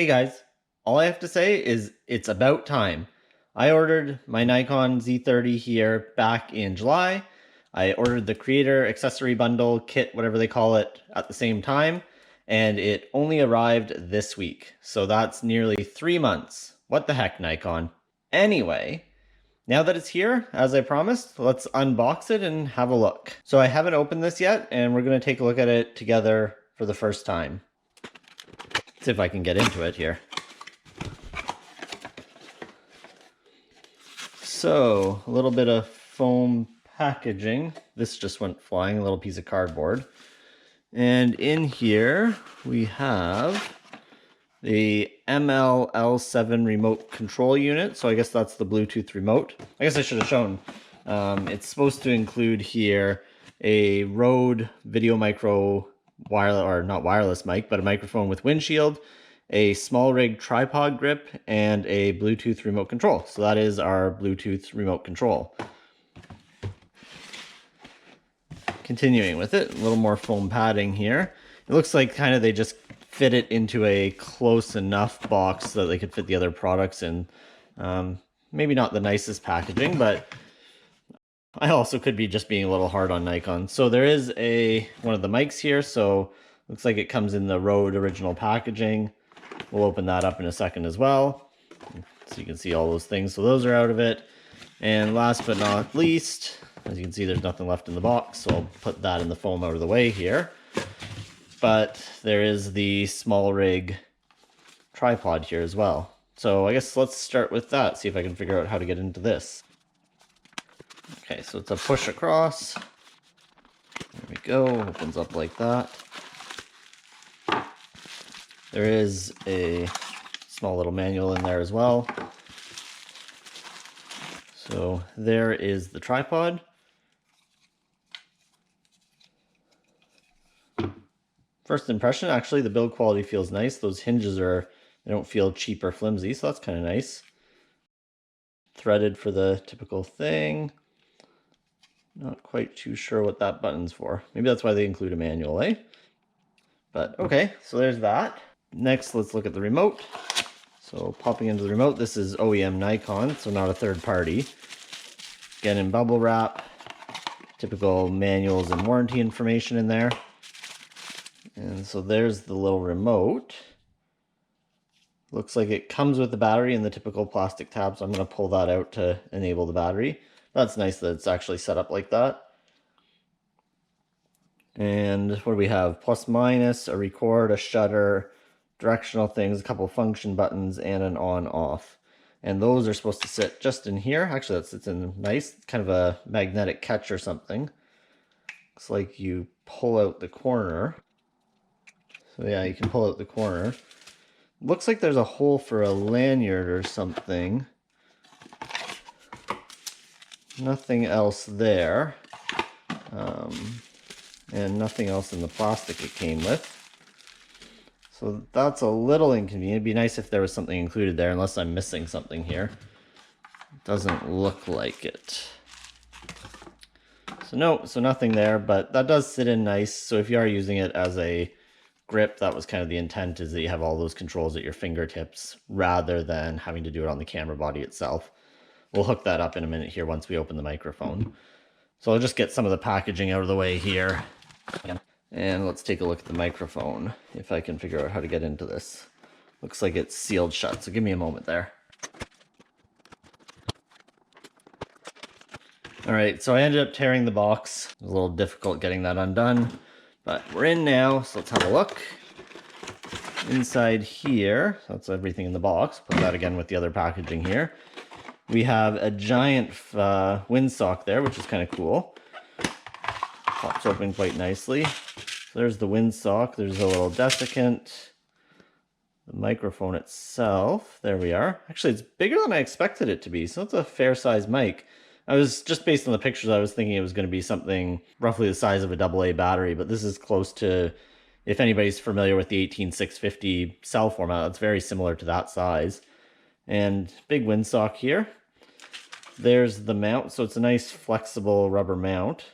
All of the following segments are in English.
Hey guys, all I have to say is it's about time. I ordered my Nikon Z30 here back in July. I ordered the creator accessory bundle kit, whatever they call it, at the same time, and it only arrived this week. So that's nearly 3 months. What the heck, Nikon? Anyway, now that it's here, as I promised, let's unbox it and have a look. So I haven't opened this yet, and we're going to take a look at it together for the first time. See if I can get into it here. So, a little bit of foam packaging. This just went flying, a little piece of cardboard. And in here, we have the ML-L7 remote control unit. So I guess that's the Bluetooth remote. I guess I should have shown. It's supposed to include here a Rode VideoMicro wireless, or not wireless mic, but a microphone with windshield, a SmallRig tripod grip, and a Bluetooth remote control. So that is our Bluetooth remote control. Continuing with it, a little more foam padding here. It looks like kind of they just fit it into a close enough box so that they could fit the other products in. Maybe not the nicest packaging, but I also could be just being a little hard on Nikon. So there is one of the mics here, so looks like it comes in the Rode original packaging. We'll open that up in a second as well, so you can see all those things. So those are out of it. And last but not least, as you can see, there's nothing left in the box, so I'll put that in the foam out of the way here. But there is the SmallRig tripod here as well. So I guess let's start with that, see if I can figure out how to get into this. Okay, so it's a push across. There we go, opens up like that. There is a small little manual in there as well. So there is the tripod. First impression, actually the build quality feels nice. Those hinges they don't feel cheap or flimsy, so that's kind of nice. Threaded for the typical thing. Not quite too sure what that button's for. Maybe that's why they include a manual, eh? But okay, so there's that. Next, let's look at the remote. So popping into the remote, this is OEM Nikon, so not a third party. Again, in bubble wrap, typical manuals and warranty information in there. And so there's the little remote. Looks like it comes with the battery and the typical plastic tab, so I'm going to pull that out to enable the battery. That's nice that it's actually set up like that. And what do we have? Plus minus, a record, a shutter, directional things, a couple of function buttons, and an on-off. And those are supposed to sit just in here. Actually, that sits in nice, kind of a magnetic catch or something. Looks like you pull out the corner. So yeah, you can pull out the corner. Looks like there's a hole for a lanyard or something. Nothing else there. And nothing else in the plastic it came with. So that's a little inconvenient. It'd be nice if there was something included there, unless I'm missing something here. It doesn't look like it. So no, so nothing there, but that does sit in nice. So if you are using it as a grip, that was kind of the intent, is that you have all those controls at your fingertips rather than having to do it on the camera body itself. We'll hook that up in a minute here once we open the microphone. So I'll just get some of the packaging out of the way here. And let's take a look at the microphone, if I can figure out how to get into this. Looks like it's sealed shut, so give me a moment there. Alright, so I ended up tearing the box. It was a little difficult getting that undone, but we're in now, so let's have a look. Inside here, so that's everything in the box. Put that again with the other packaging here. We have a giant windsock there, which is kind of cool. Pops open quite nicely. So there's the windsock. There's a little desiccant. The microphone itself. There we are. Actually, it's bigger than I expected it to be, so it's a fair size mic. I was just based on the pictures, I was thinking it was going to be something roughly the size of a AA battery, but this is close to, if anybody's familiar with the 18650 cell format, it's very similar to that size. And big windsock here. There's the mount, so it's a nice flexible rubber mount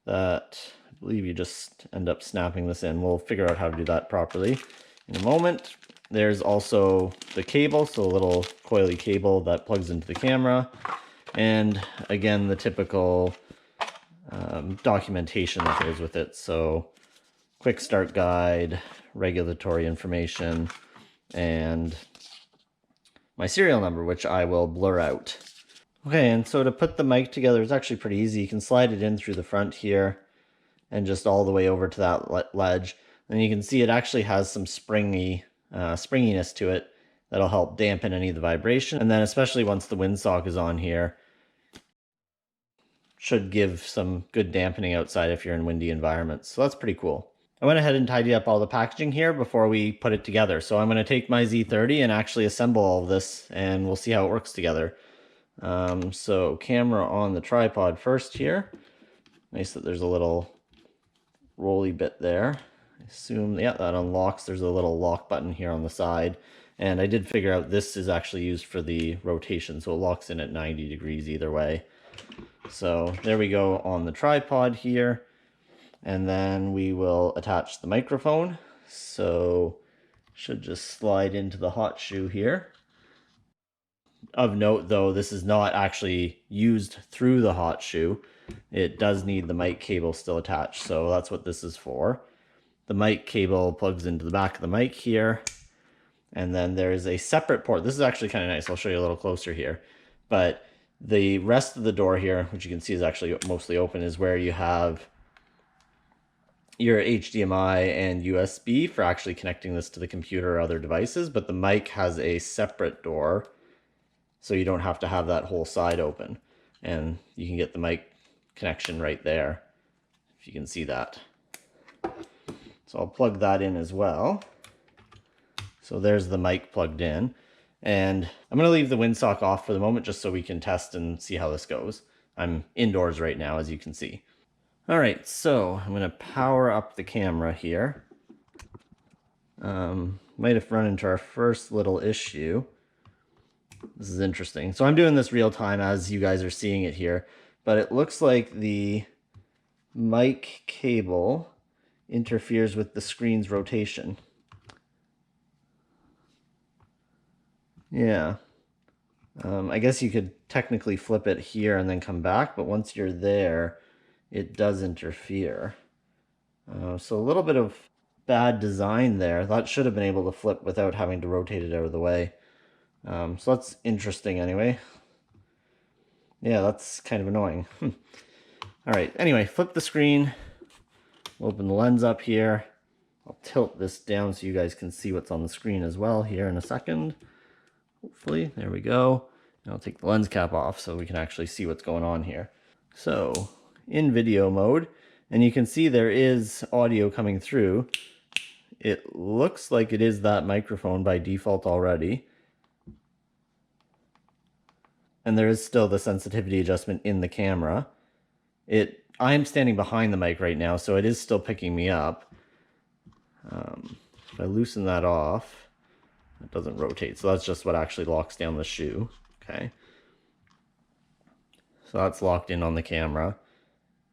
that I believe you just end up snapping this in. We'll figure out how to do that properly in a moment. There's also the cable, so a little coily cable that plugs into the camera. And again, the typical documentation that goes with it. So quick start guide, regulatory information, and my serial number, which I will blur out. Okay, and so to put the mic together is actually pretty easy. You can slide it in through the front here and just all the way over to that ledge. And you can see it actually has some springiness to it that'll help dampen any of the vibration. And then especially once the windsock is on here, should give some good dampening outside if you're in windy environments. So that's pretty cool. I went ahead and tidied up all the packaging here before we put it together. So I'm going to take my Z30 and actually assemble all of this, and we'll see how it works together. So camera on the tripod first here. Nice that there's a little rolly bit there. I assume, yeah, that unlocks. There's a little lock button here on the side. And I did figure out this is actually used for the rotation, so it locks in at 90 degrees either way. So there we go on the tripod here. And then we will attach the microphone. So should just slide into the hot shoe here. Of note though, this is not actually used through the hot shoe. It does need the mic cable still attached, so that's what this is for. The mic cable plugs into the back of the mic here. And then there's a separate port. This is actually kind of nice. I'll show you a little closer here. But the rest of the door here, which you can see is actually mostly open, is where you have your HDMI and USB for actually connecting this to the computer or other devices. But the mic has a separate door, so you don't have to have that whole side open. And you can get the mic connection right there, if you can see that. So I'll plug that in as well. So there's the mic plugged in. And I'm going to leave the windsock off for the moment just so we can test and see how this goes. I'm indoors right now, as you can see. All right, so I'm going to power up the camera here. Might have run into our first little issue. This is interesting. So I'm doing this real time as you guys are seeing it here, but it looks like the mic cable interferes with the screen's rotation. Yeah. I guess you could technically flip it here and then come back, but once you're there, it does interfere. So a little bit of bad design there. That should have been able to flip without having to rotate it out of the way. So that's interesting anyway. Yeah, that's kind of annoying. All right, anyway, flip the screen. Open the lens up here. I'll tilt this down so you guys can see what's on the screen as well here in a second. Hopefully, there we go. And I'll take the lens cap off so we can actually see what's going on here. So, in video mode, and you can see there is audio coming through. It looks like it is that microphone by default already. And there is still the sensitivity adjustment in the camera. I am standing behind the mic right now, so it is still picking me up. If I loosen that off, it doesn't rotate, so that's just what actually locks down the shoe. Okay. So that's locked in on the camera.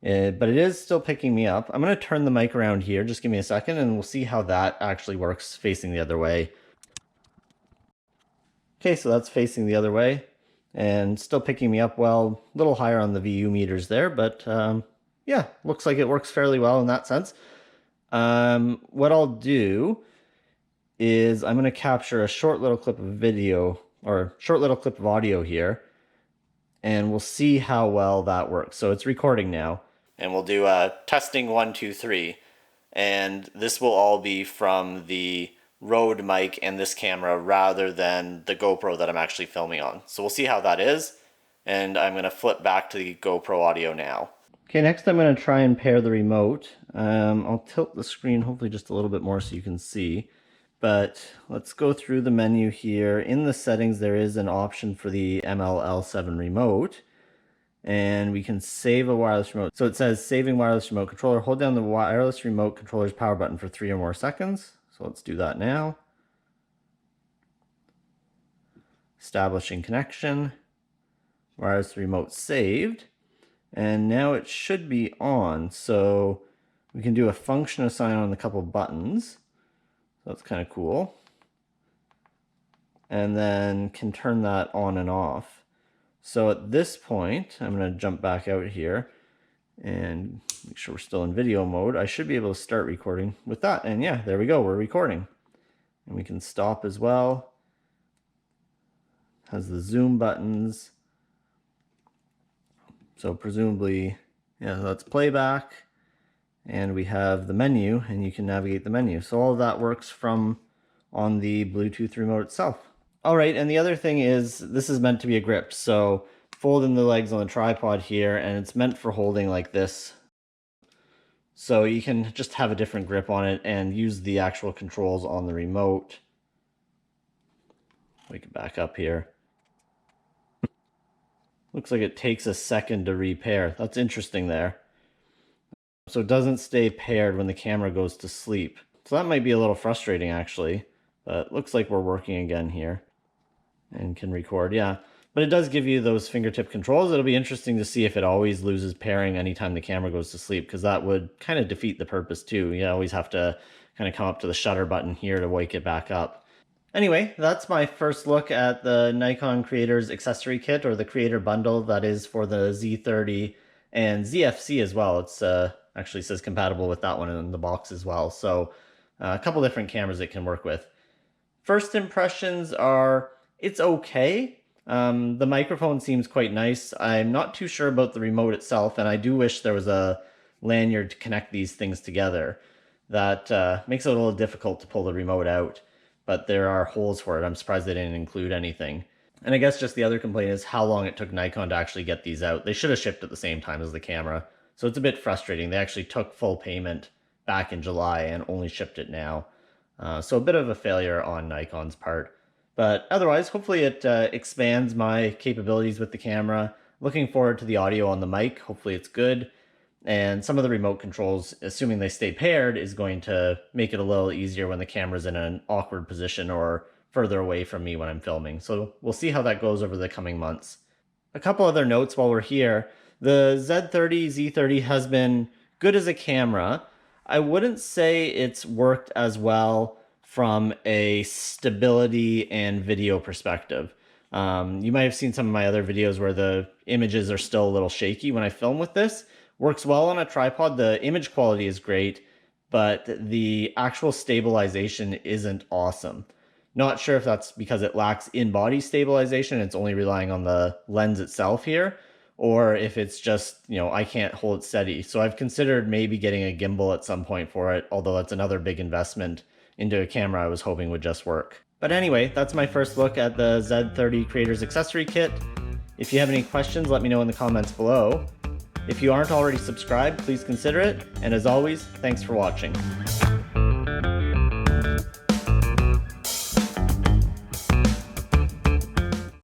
But it is still picking me up. I'm going to turn the mic around here. Just give me a second, and we'll see how that actually works facing the other way. Okay, so that's facing the other way. And still picking me up well, a little higher on the VU meters there, but yeah, looks like it works fairly well in that sense. What I'll do is I'm going to capture a short little clip of video, or short little clip of audio here, and we'll see how well that works. So it's recording now, and we'll do testing 1, 2, 3, and this will all be from the Rode mic and this camera rather than the GoPro that I'm actually filming on. So we'll see how that is, and I'm going to flip back to the GoPro audio now. Okay, next I'm going to try and pair the remote. I'll tilt the screen hopefully just a little bit more so you can see. But let's go through the menu here. In the settings there is an option for the ML-L7 remote, and we can save a wireless remote. So it says saving wireless remote controller. Hold down the wireless remote controller's power button for 3 or more seconds. So let's do that now. Establishing connection. Wireless remote saved. And now it should be on. So we can do a function assign on a couple buttons. So that's kind of cool. and then can turn that on and off. So at this point, I'm going to jump back out here and make sure we're still in video mode. I should be able to start recording with that. And yeah, there we go, we're recording. And we can stop as well. Has the zoom buttons. So presumably, yeah, that's playback. And we have the menu, and you can navigate the menu. So all of that works from on the Bluetooth remote itself. All right, and the other thing is this is meant to be a grip. So fold in the legs on the tripod here, and it's meant for holding like this. So you can just have a different grip on it and use the actual controls on the remote. We can back up here. Looks like it takes a second to repair. That's interesting there. So it doesn't stay paired when the camera goes to sleep. So that might be a little frustrating actually, but it looks like we're working again here and can record, yeah. But it does give you those fingertip controls. It'll be interesting to see if it always loses pairing anytime the camera goes to sleep, because that would kind of defeat the purpose too. You always have to kind of come up to the shutter button here to wake it back up. Anyway, that's my first look at the Nikon Creators Accessory Kit, or the Creator Bundle that is for the Z30 and ZFC as well. It's actually says compatible with that one in the box as well. So a couple different cameras it can work with. First impressions are, it's okay. The microphone seems quite nice. I'm not too sure about the remote itself, and I do wish there was a lanyard to connect these things together. That makes it a little difficult to pull the remote out, but there are holes for it. I'm surprised they didn't include anything. And I guess just the other complaint is how long it took Nikon to actually get these out. They should have shipped at the same time as the camera. So it's a bit frustrating. They actually took full payment back in July and only shipped it now. So a bit of a failure on Nikon's part. But otherwise, hopefully it expands my capabilities with the camera. Looking forward to the audio on the mic. Hopefully it's good. And some of the remote controls, assuming they stay paired, is going to make it a little easier when the camera's in an awkward position or further away from me when I'm filming. So we'll see how that goes over the coming months. A couple other notes while we're here. The Z30, Z30 has been good as a camera. I wouldn't say it's worked as well from a stability and video perspective. You might have seen some of my other videos where the images are still a little shaky when I film with this. Works well on a tripod. The image quality is great, but the actual stabilization isn't awesome. Not sure if that's because it lacks in-body stabilization, it's only relying on the lens itself here, or if it's just, I can't hold it steady. So I've considered maybe getting a gimbal at some point for it, although that's another big investment into a camera I was hoping would just work. But anyway, that's my first look at the Z30 Creators Accessory Kit. If you have any questions, let me know in the comments below. If you aren't already subscribed, please consider it. And as always, thanks for watching.